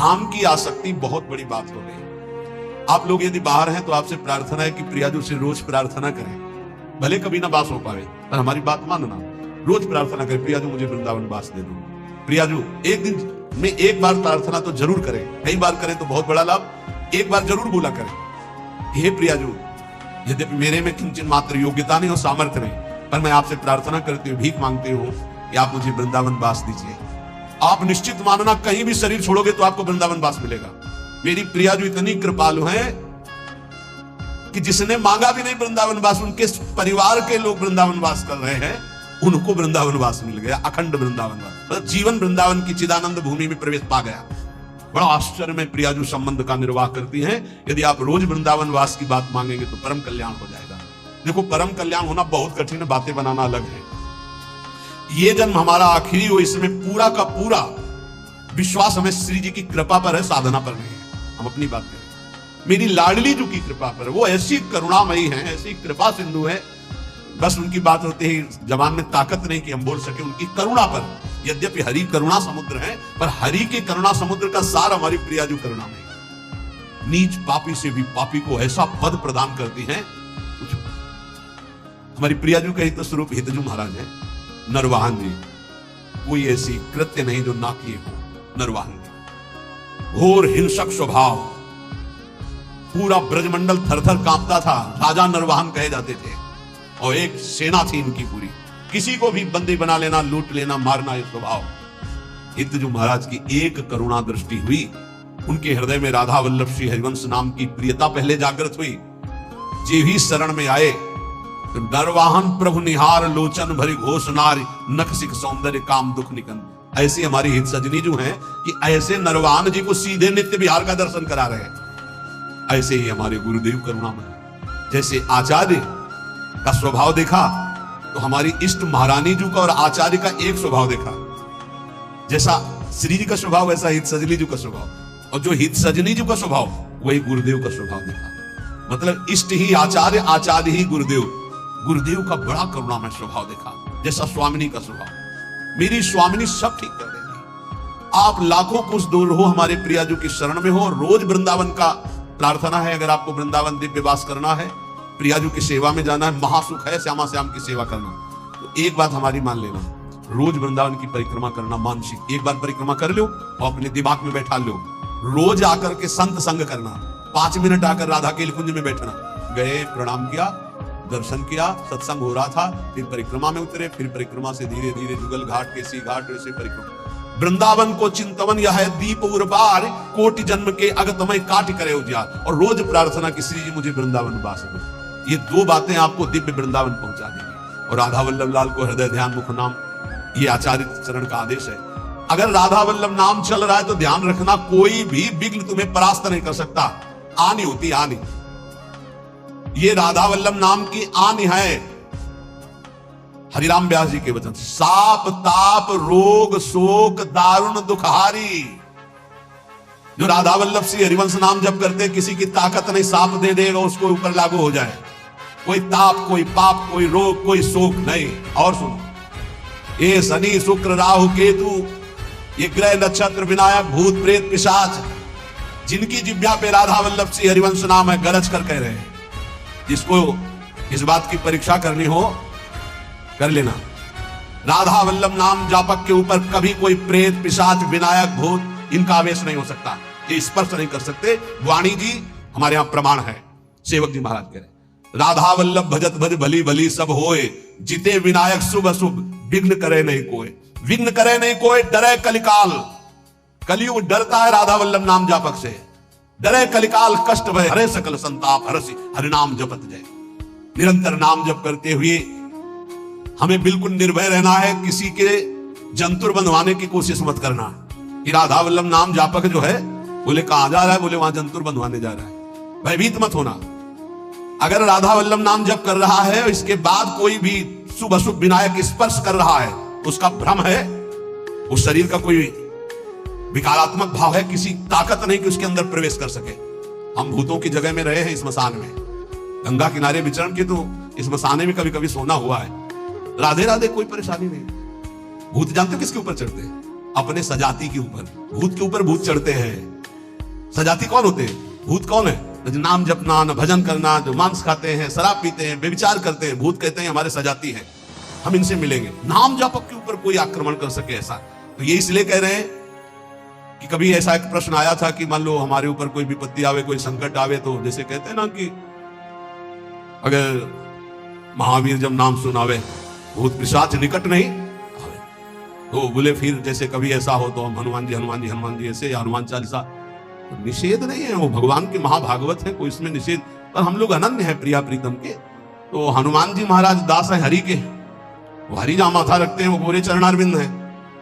धाम की आसक्ति बहुत बड़ी बात हो गई। आप लोग यदि बाहर हैं तो आपसे प्रार्थना है कि प्रियाजू से रोज प्रार्थना करें, भले कभी ना बास हो पाए पर हमारी बात मानना, रोज प्रार्थना करें, प्रियाजू मुझे वृंदावन वास दे दो। प्रियाजू एक दिन में एक बार प्रार्थना तो जरूर करें, कई बार करें तो बहुत बड़ा लाभ, एक बार जरूर बोला करें, हे प्रियाजू यद्यपि मेरे में किंचन मात्र योग्यता नहीं और सामर्थ्य नहीं, पर मैं आपसे प्रार्थना करती हूँ, भीख मांगती हूँ कि आप मुझे वृंदावन वास दीजिए। आप निश्चित मानना कहीं भी शरीर छोड़ोगे तो आपको वृंदावन वास मिलेगा। मेरी प्रियाजू इतनी कृपालु है कि जिसने मांगा भी नहीं वृंदावन वास, उनके परिवार के लोग वृंदावन वास कर रहे हैं, उनको वृंदावन वास मिल गया, अखंड वृंदावन वास, जीवन वृंदावन की चिदानंद भूमि में प्रवेश पा गया। बड़ा आश्चर्य में प्रियाजू संबंध का निर्वाह करती हैं। यदि आप रोज वृंदावन वास की बात मांगेंगे तो परम कल्याण हो जाएगा। देखो परम कल्याण होना बहुत कठिन है, बातें बनाना अलग है। ये जन्म हमारा आखिरी हो, इसमें पूरा का पूरा विश्वास हमें श्री जी की कृपा पर है, साधना पर नहीं है। हम अपनी बात करें, मेरी लाडली जी की कृपा पर, वो ऐसी करुणामयी है, ऐसी कृपा सिंधु है, बस उनकी बात होते ही जबान में ताकत नहीं कि हम बोल सके उनकी करुणा पर। यद्यपि हरि करुणा समुद्र है, पर हरि के करुणा समुद्र का सार हमारी प्रियाजू करुणा में। नीच पापी से भी पापी को ऐसा पद प्रदान करती है। हमारी प्रियाजू का हित स्वरूप हितजू महाराज है, नरवाहन जी। कोई ऐसी कृत्य नहीं जो ना किए हो। नरवाहन जी घोर हिंसक स्वभाव, पूरा ब्रजमंडल थरथर कांपता था, राजा नरवाहन कहे जाते थे, और एक सेना थी इनकी पूरी, किसी को भी बंदी बना लेना, लूट लेना, मारना, ये स्वभाव। हितजू महाराज की एक करुणा दृष्टि हुई, उनके हृदय में राधा वल्लभ श्री हरिवंश नाम की प्रियता पहले जागृत हुई। जे भी शरण में आए तो नरवाहन प्रभु निहार लोचन भरी घोष नारी, नख सिख सौंदर्य काम दुख निकन। ऐसी हमारी हित सजनी जो है कि ऐसे नरवाहन जी को सीधे नित्य विहार का दर्शन करा रहे हैं। ऐसे ही हमारे गुरुदेव करुणामय। जैसे आचार्य का स्वभाव देखा तो हमारी इष्ट महारानी जी का और आचार्य का एक स्वभाव देखा। जैसा श्री जी का स्वभाव वैसा हित सजनी जी का स्वभाव, और जो हित सजनी जी का स्वभाव वही गुरुदेव का स्वभाव देखा। मतलब इष्ट ही आचार्य, आचार्य ही गुरुदेव। गुरुदेव का बड़ा करुणामय स्वभाव देखा। जैसा स्वामिनी का स्वभाव, मेरी स्वामिनी सब ठीक कर देगी। आप लाखों कुछ दूर हो, हमारे प्रियाजू की शरण में हो, रोज वृंदावन का प्रार्थना है। अगर आपको वृंदावन दिव्य वास करना है, प्रियाजू की सेवा में जाना है, महासुख है श्यामा श्याम की सेवा करना, तो एक बात हमारी मान लेना, रोज वृंदावन की परिक्रमा करना मानसिक। एक बार परिक्रमा कर लो और अपने दिमाग में बैठा लो, रोज आकर के संत संग करना, 5 मिनट आकर राधा के कुंज में बैठना, गए प्रणाम किया, दर्शन किया, सत्संग हो रहा था, फिर परिक्रमा में उतरे, फिर परिक्रमा से धीरे धीरे जुगल घाट, केसी घाट, वैसे परिक्रमा। वृंदावन को चिंतवन यह है दीप उर्बार, कोटि जन्म के अगतमय काट करे उजियार। और रोज प्रार्थना की श्री जी मुझे वृंदावन वास दो। ये दो बातें आपको दिव्य वृंदावन पहुंचा देंगी। और राधा वल्लभ लाल को हृदय ध्यान मुख नाम, ये आचार्य चरण का आदेश है। अगर राधा वल्लभ नाम चल रहा है तो ध्यान रखना, कोई भी विघ्न तुम्हें परास्त नहीं कर सकता। आनी होती आनी, ये राधा वल्लभ नाम की आनी है। हरिराम व्यास जी के वचन, साप ताप रोग शोक दारुण दुखहारी। जो राधा वल्लभ श्री हरिवंश नाम जप करते, किसी की ताकत नहीं, साप दे देगा उसको ऊपर लागू हो जाए। कोई ताप, कोई पाप, कोई रोग, कोई शोक नहीं। और सुनो, ये शनि शुक्र राहु केतु, ये ग्रह नक्षत्र विनायक भूत प्रेत पिशाच, जिनकी जिब्या पे राधा वल्लभ श्री हरिवंश नाम है, गरज कर कह रहे हैं। जिसको इस बात की परीक्षा करनी हो कर लेना। राधा वल्लभ नाम जापक के ऊपर कभी कोई प्रेत पिशाच विनायक भूत इनका आवेश नहीं हो सकता, ये स्पर्श नहीं कर सकते। वाणी जी हमारे यहां प्रमाण है। सेवक जी महाराज कह रहे, राधा वल्लभ भजत भज भली भली सब होए, जिते विनायक शुभ अशुभ विघ्न करे नहीं कोई। विघ्न करे नहीं कोई, डरे कलिकाल। कलियुग डरता है राधा वल्लभ नाम जापक से। डरे कलिकाल कष्ट भय, हरे सकल संताप हरसि हरिनाम जपत जय। निरंतर नाम जप करते हुए हमें बिल्कुल निर्भय रहना है, किसी के जंतुर बंधवाने की कोशिश मत करना। कि राधा वल्लभ नाम जापक जो है, बोले कहां जा रहा है, बोले वहां जंतुर बंधवाने जा रहा है। भयभीत मत होना। अगर राधा वल्लभ नाम जप कर रहा है, इसके बाद कोई भी शुभ अशुभ विनायक स्पर्श कर रहा है, उसका भ्रम है, उस शरीर का कोई विकारात्मक भाव है, किसी ताकत नहीं कि उसके अंदर प्रवेश कर सके। हम भूतों की जगह में रहे हैं, इस मसान में, गंगा किनारे विचरण के, तो इस मसाने में कभी कभी सोना हुआ है। राधे राधे, कोई परेशानी नहीं। भूत जानते किसके ऊपर चढ़ते हैं? अपने सजाती के ऊपर। भूत के ऊपर भूत चढ़ते हैं। सजाती कौन होते हैं? भूत कौन है? जो नाम जपना, न भजन करना, जो मांस खाते हैं, शराब पीते हैं, व्यभिचार करते हैं, भूत कहते हैं हमारे सजाती है, हम इनसे मिलेंगे। नाम जापक के ऊपर कोई आक्रमण कर सके ऐसा, तो ये इसलिए कह रहे हैं कि कभी ऐसा एक प्रश्न आया था कि मान लो हमारे ऊपर कोई विपत्ति आवे, कोई संकट आवे, तो जैसे कहते हैं ना कि अगर महावीर जब नाम सुनावे भूत पिशाच निकट नहीं आवे, तो बोले फिर जैसे कभी ऐसा हो तो हम हनुमान जी हनुमान जी हनुमान जी ऐसे, या हनुमान चालीसा, तो निषेध नहीं है, वो भगवान के महाभागवत है, कोई इसमें निषेध, पर हम लोग अनन्य है प्रिया प्रीतम के। तो हनुमान जी महाराज दास है हरि के, वो हरि जहां माथा रखते हैं वो गोरे चरणारविंद है,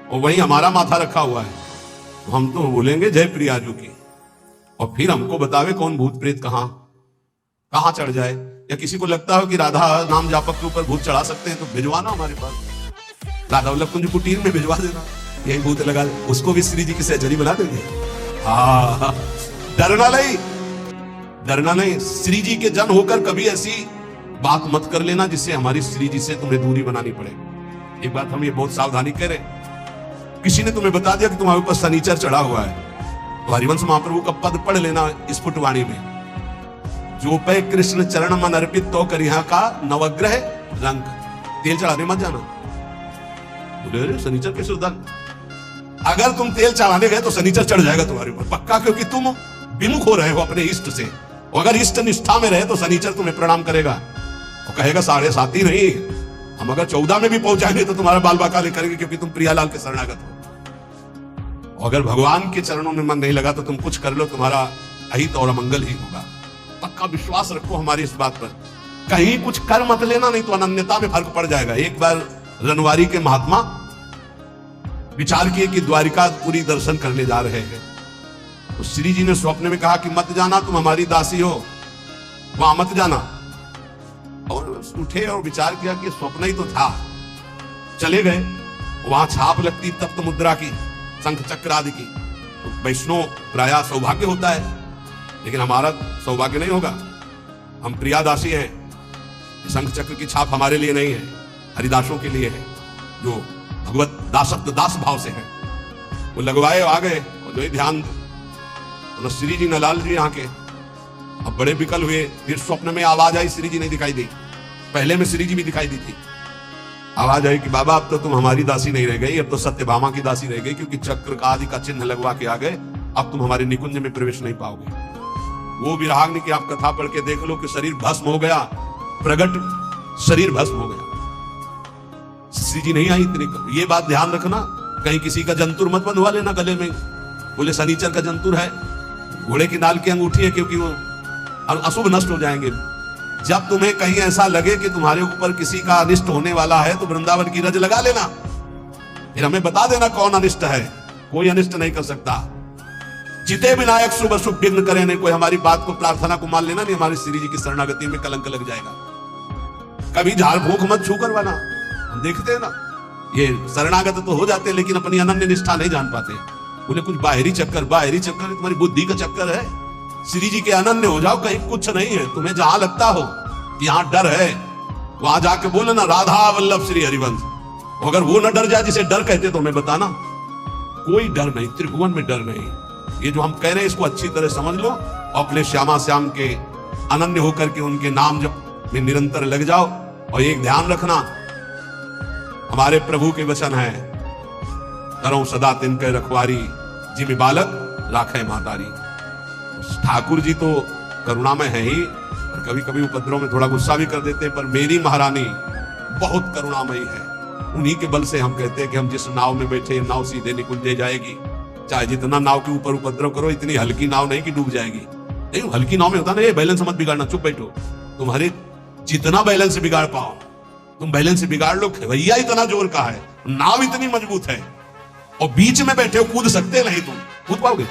और वही हमारा माथा रखा हुआ है, तो हम तो बोलेंगे जय प्रियाजू की, और फिर हमको बतावे कौन भूत प्रेत कहां चढ़ जाए। या किसी को लगता हो कि राधा नाम जापक के ऊपर भूत चढ़ा सकते हैं, तो भिजवाना हमारे पास, राधा वल्लभ कुंज कुटीर में भिजवा देना, यही भूत लगा, उसको भी श्री जी की सहचरी बना देंगे। हाँ, डरना नहीं, श्री जी के जन होकर कभी ऐसी बात मत कर लेना जिससे हमारी श्री जी से तुम्हें दूरी बनानी पड़े। एक बात हम ये बहुत सावधानी कह रहे, किसी ने तुम्हें बता दिया कि तुम्हारे ऊपर शनिचर चढ़ा हुआ है, तो हरिवंश महाप्रभु का पद पढ़ लेना स्फुटवाणी में, जो पे कृष्ण चरण मन अर्पित तो करिहा का नवग्रह रंग, तेल चढ़ाने मत जाना। बोले शनिचर कैसे उदान, अगर तुम तेल चढ़ाने गए तो शनिचर चढ़ जाएगा तुम्हारे ऊपर पक्का, क्योंकि तुम विमुख हो रहे हो अपने इष्ट से, और अगर इष्ट निष्ठा में रहे तो शनिचर तुम्हें प्रणाम करेगा और कहेगा 7.5 ही नहीं, हम अगर 14 में भी पहुंच जाएंगे तो तुम्हारा बाल बाकाले करेंगे, क्योंकि तुम प्रियालाल के शरणागत हो। अगर भगवान के चरणों में मन नहीं लगा तो तुम कुछ कर लो, तुम्हारा अहित और अमंगल ही होगा। पक्का विश्वास रखो हमारी इस बात पर, कहीं कुछ कर मत लेना, नहीं तो अनन्यता में फर्क पड़ जाएगा। एक बार रनवारी के महात्मा विचार किए कि द्वारिकापुरी दर्शन करने जा रहे हैं, तो श्री जी ने स्वप्न में कहा कि मत जाना, तुम हमारी दासी हो, वहां मत जाना। और उठे और विचार किया कि स्वप्न ही तो था, चले गए, वहां छाप लगती तप्त मुद्रा की, शंख चक्र आदि की, तो वैष्णव प्रायः सौभाग्य होता है, लेकिन हमारा सौभाग्य नहीं होगा, हम प्रियादासी हैं, शंख चक्र की छाप हमारे लिए नहीं है, हरिदासों के लिए है, जो भगवत दासत्व दास भाव से है। वो लगवाए आ गए, और जो ही ध्यान, न श्री जी न लाल जी यहाँ के, अब बड़े विकल हुए। फिर स्वप्न में आवाज आई, श्री जी नहीं दिखाई दी, पहले में श्री जी भी दिखाई दी थी, आवाज आई कि बाबा अब तो तुम हमारी दासी नहीं रह गई, अब तो सत्यभामा की दासी रह गई, क्योंकि चक्र का आदि का चिन्ह लगवा के आ गए, अब तुम हमारे निकुंज में प्रवेश नहीं पाओगे। वो विराग्नि की आप कथा पढ़ के देख लो कि शरीर भस्म हो गया, प्रगट शरीर भस्म हो गया, श्री जी नहीं आई इतनी। ये बात ध्यान रखना, कहीं किसी का जंतुर मत बंधवा लेना गले में, बोले शनिचर का जंतुर है, घोड़े की नाल की अंगूठी है, क्योंकि वो अशुभ नष्ट हो जाएंगे। जब तुम्हें कहीं ऐसा लगे कि तुम्हारे ऊपर किसी का अनिष्ट होने वाला है, तो वृंदावन की रज लगा लेना, फिर हमें बता देना कौन अनिष्ट है, कोई अनिष्ट नहीं कर सकता। जिते विनायक शुभ अशुभ विघ्न करे नहीं, कोई हमारी बात को प्रार्थना को मान लेना नहीं, हमारी श्री जी की शरणागति में कलंक लग जाएगा। कभी झाड़ फूंक मत छू करवाना, हम देखते हैं ना, ये शरणागत तो हो जाते हैं लेकिन अपनी अनन्य निष्ठा नहीं जान पाते, बोले कुछ बाहरी चक्कर तुम्हारी बुद्धि का चक्कर है। श्री जी के अनन्य हो जाओ, कहीं कुछ नहीं है। तुम्हें जहां लगता हो कि यहाँ डर है, वहां जाके बोले ना राधा वल्लभ श्री हरिवंश, अगर वो न डर जाए जिसे डर कहते तो हमें बताना, कोई डर नहीं, त्रिभुवन में डर नहीं। ये जो हम कह रहे हैं इसको अच्छी तरह समझ लो, अपने श्यामा श्याम के अनन्य होकर के उनके नाम जप में निरंतर लग जाओ। और एक ध्यान रखना, हमारे प्रभु के वचन है, करो सदा तिनके रखवारी, जिमि बालक राखे मातारी। ठाकुर जी तो करुणामय है ही, और कभी कभी उपद्रव में थोड़ा गुस्सा भी कर देते हैं, पर मेरी महारानी बहुत करुणामयी है। उन्हीं के बल से हम कहते हैं कि हम जिस नाव में बैठे, नाव सीधे निकुंजे जाएगी। चाहे जितना नाव के ऊपर उपद्रव करो, इतनी हल्की नाव नहीं कि डूब जाएगी। नहीं, हल्की नाव में होता ना, ये बैलेंस मत बिगाड़ना, चुप बैठो। तुम्हारे जितना बैलेंस बिगाड़ पाओ तुम बैलेंस बिगाड़ लो, भैया इतना जोर का है, नाव इतनी मजबूत है, और बीच में बैठे हो, कूद सकते नहीं, तुम कूद पाओगे?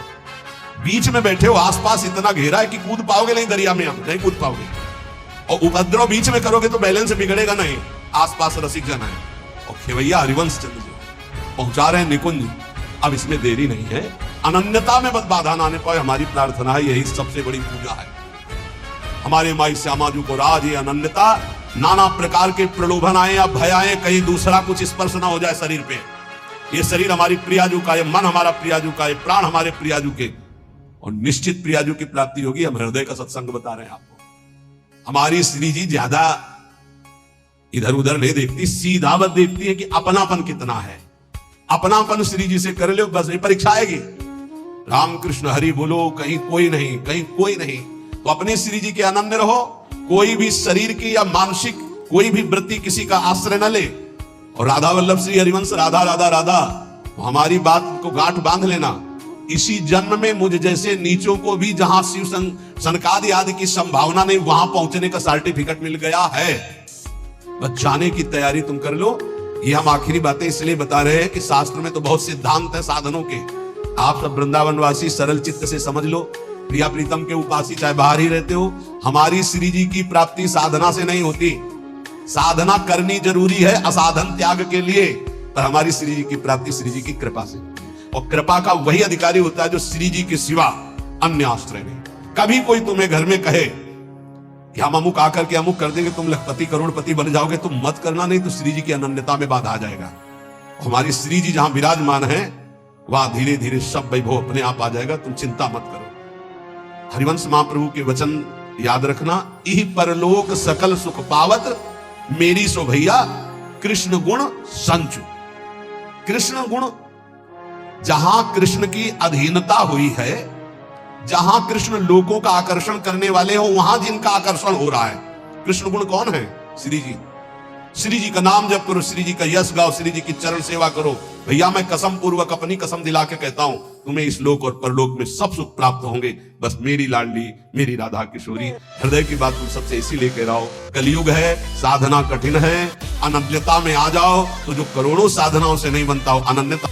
बीच में बैठे हो, आसपास इतना घेरा है कि कूद पाओगे नहीं, दरिया में हम नहीं कूद पाओगे। और उपद्रव बीच में करोगे तो बैलेंस बिगड़ेगा नहीं, आसपास रसिक जन है। और खेवैया हरिवंश चंद्र जी पहुंचा रहे हैं निकुंज, अब इसमें देरी नहीं है, अनन्यता में बाधा ना आने पाए, हमारी प्रार्थना है, यही सबसे बड़ी पूजा है। हमारे माई श्यामा जी को राज ये अनन्यता, नाना प्रकार के प्रलोभन आए या भय आए, कहीं दूसरा कुछ स्पर्श ना हो जाए शरीर पे। ये शरीर हमारी प्रियाजू का, ये मन हमारा प्रियाजू का, ये प्राण हमारे प्रियाजू के, और निश्चित प्रियाजू की प्राप्ति होगी। हम हृदय का सत्संग बता रहे हैं आपको। हमारी श्री जी ज्यादा इधर उधर नहीं देखती, सीधा बस देखती है कि अपनापन कितना है। अपनापन श्री जी से कर लो, बस नहीं परीक्षा आएगी। रामकृष्ण हरि बोलो, कहीं कोई नहीं, कहीं कोई नहीं, तो अपने श्री जी के अनन्य रहो। कोई भी शरीर की या मानसिक कोई भी वृत्ति किसी का आश्रय न ले। और राधा वल्लभ श्री हरिवंश राधा राधा राधा, तो हमारी बात को गांठ बांध लेना। इसी जन्म में मुझ जैसे नीचों को भी जहां शिव सनकादि आदि की संभावना नहीं, वहां पहुंचने का सर्टिफिकेट मिल गया है। बस जाने की तैयारी तुम कर लो। ये हम आखिरी बातें इसलिए बता रहे हैं कि शास्त्र में तो बहुत सिद्धांत है साधनों के। आप सब वृंदावनवासी सरल चित्त से समझ लो। प्रिया प्रीतम के उपासी चाहे बाहर ही रहते हो, हमारी श्री जी की प्राप्ति साधना से नहीं होती। साधना करनी जरूरी है असाधन त्याग के लिए, पर हमारी श्री जी की प्राप्ति श्री जी की कृपा से। और कृपा का वही अधिकारी होता है जो श्री जी के सिवा अन्य आश्रय नहीं। कभी कोई तुम्हें घर में कहे कि हम अमुक आकर के अमुक कर देंगे, तुम लखपति करोड़पति बन जाओगे, तुम मत करना, नहीं तो श्री जी की अनन्यता में बाधा आ जाएगा। हमारी श्री जी जहां विराजमान है वहां धीरे धीरे सब वैभव अपने आप आ जाएगा, तुम चिंता मत करो। हरिवंश महाप्रभु के वचन याद रखना, इह परलोक सकल सुख पावत, मेरी सो भैया कृष्ण गुण संचु। कृष्ण गुण, जहां कृष्ण की अधीनता हुई है, जहां कृष्ण लोगों का आकर्षण करने वाले हो, वहां जिनका आकर्षण हो रहा है। कृष्ण गुण कौन है? श्री जी। श्री जी का नाम जप करो, श्री जी का यश गाओ, श्री जी की चरण सेवा करो। भैया मैं कसम पूर्वक अपनी कसम दिला के कहता हूं, तुम्हें इस लोक और परलोक में सब सुख प्राप्त होंगे। बस मेरी लाडली, मेरी राधा किशोरी, हृदय की बात तुम सबसे इसीलिए कह रहा हूं। कलयुग है, साधना कठिन है, अनन्यता में आ जाओ तो जो करोड़ों साधनाओं से नहीं बनता हो, अनन्यता